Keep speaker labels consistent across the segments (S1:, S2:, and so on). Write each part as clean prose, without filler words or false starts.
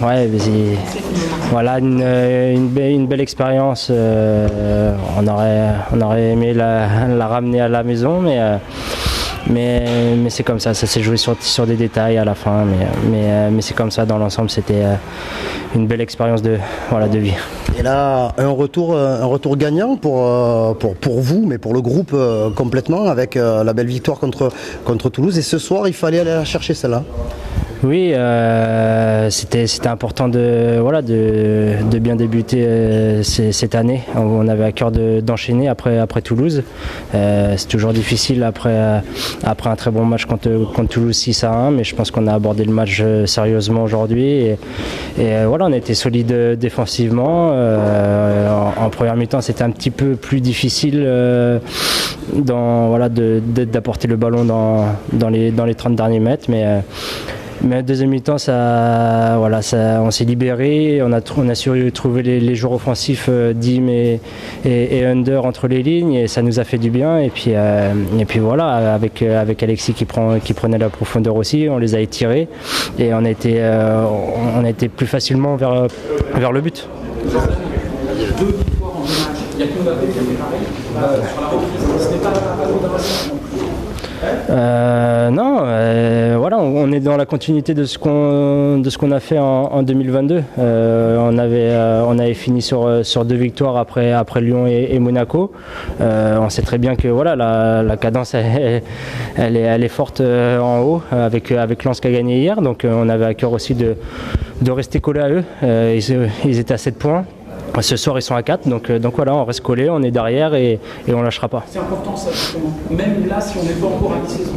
S1: Ouais, voilà une belle expérience. On aurait aimé la ramener à la maison, mais c'est comme ça s'est joué sur des détails à la fin, mais c'est comme ça. Dans l'ensemble, c'était une belle expérience de vie.
S2: Et là, un retour gagnant pour vous, mais pour le groupe complètement, avec la belle victoire contre Toulouse. Et ce soir, il fallait aller la chercher celle-là.
S1: Oui, c'était important de bien débuter cette année. On avait à cœur d'enchaîner après Toulouse. C'est toujours difficile après un très bon match contre Toulouse 6-1, mais je pense qu'on a abordé le match sérieusement aujourd'hui. Et voilà, on a été solide défensivement. En première mi-temps, c'était un petit peu plus difficile d'apporter le ballon dans les 30 derniers mètres, mais deuxième mi-temps, on s'est libéré, on a su trouver les joueurs offensifs Dim et Under entre les lignes, et ça nous a fait du bien. Et puis voilà, avec Alexis qui prenait la profondeur aussi, on les a étirés et on a été plus facilement vers le but.
S3: Il y a 2 victoires en 2 matchs. Il y a que Mbappé qui a fait pareil. Sur la reprise, ce n'est pas
S1: non, voilà, on est dans la continuité de ce qu'on a fait en 2022. On avait fini sur 2 victoires après Lyon et Monaco. On sait très bien que voilà, la cadence elle est forte en haut avec Lens qui a gagné hier. Donc on avait à cœur aussi de rester collé à eux. Ils étaient à 7 points. Ce soir ils sont à 4, donc voilà, on reste collé, on est derrière et on lâchera pas.
S3: C'est important ça justement, même là si on n'est pas encore à 10 saisons.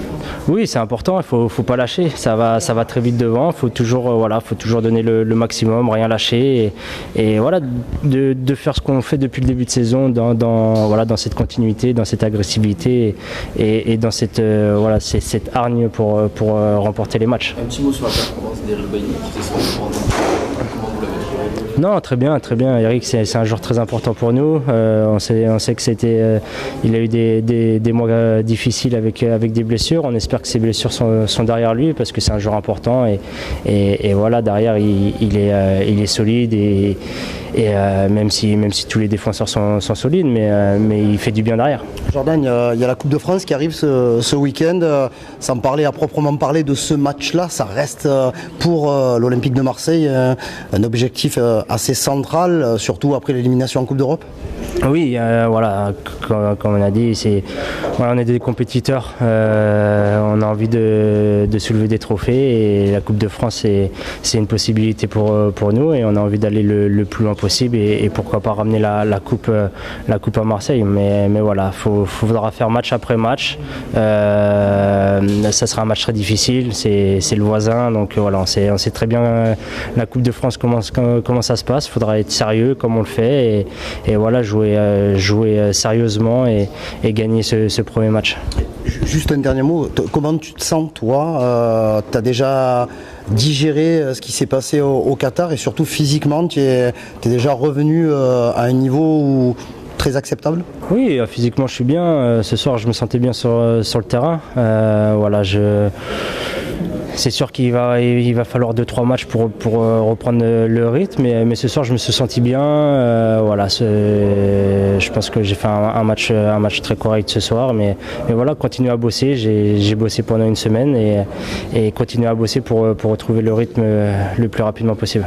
S1: Oui, c'est important, il faut pas lâcher, ça va très vite devant, faut toujours donner le maximum, rien lâcher et voilà, de faire ce qu'on fait depuis le début de saison dans cette continuité, dans cette agressivité et dans cette hargne pour remporter les matchs.
S4: Un petit mot sur la performance d'Eric Bailly qui fait son comment vous l'avez trouvé?
S1: Non, très bien. Eric, c'est un joueur très important pour nous. On sait que il a eu des mois difficiles avec des blessures. On espère que ces blessures sont derrière lui parce que c'est un joueur important et voilà, derrière il est solide et même si tous les défenseurs sont solides, mais il fait du bien derrière.
S2: Jordan, il y a la Coupe de France qui arrive ce week-end. Sans parler à proprement parler de ce match-là, ça reste pour l'Olympique de Marseille un objectif assez central, surtout après l'élimination en Coupe d'Europe.
S1: Oui, voilà, comme on a dit, on est des compétiteurs, on a envie de soulever des trophées et la Coupe de France c'est une possibilité pour nous et on a envie d'aller le plus loin possible et pourquoi pas ramener la coupe à Marseille, mais voilà, faudra faire match après match. Ça sera un match très difficile, c'est le voisin, donc voilà, on sait très bien la Coupe de France comment ça se passe. Il faudra être sérieux comme on le fait et voilà, jouer sérieusement et gagner ce premier match.
S2: Juste un dernier mot, comment tu te sens toi? Tu as déjà digéré ce qui s'est passé au Qatar et surtout physiquement, tu es déjà revenu à un niveau très acceptable?
S1: Oui, physiquement je suis bien. Ce soir je me sentais bien sur le terrain. Voilà, c'est sûr qu'il va falloir 2-3 matchs pour reprendre le rythme, mais ce soir je me suis senti bien. Voilà, je pense que j'ai fait un match très correct ce soir, mais voilà, continuer à bosser. J'ai bossé pendant une semaine et continuer à bosser pour retrouver le rythme le plus rapidement possible.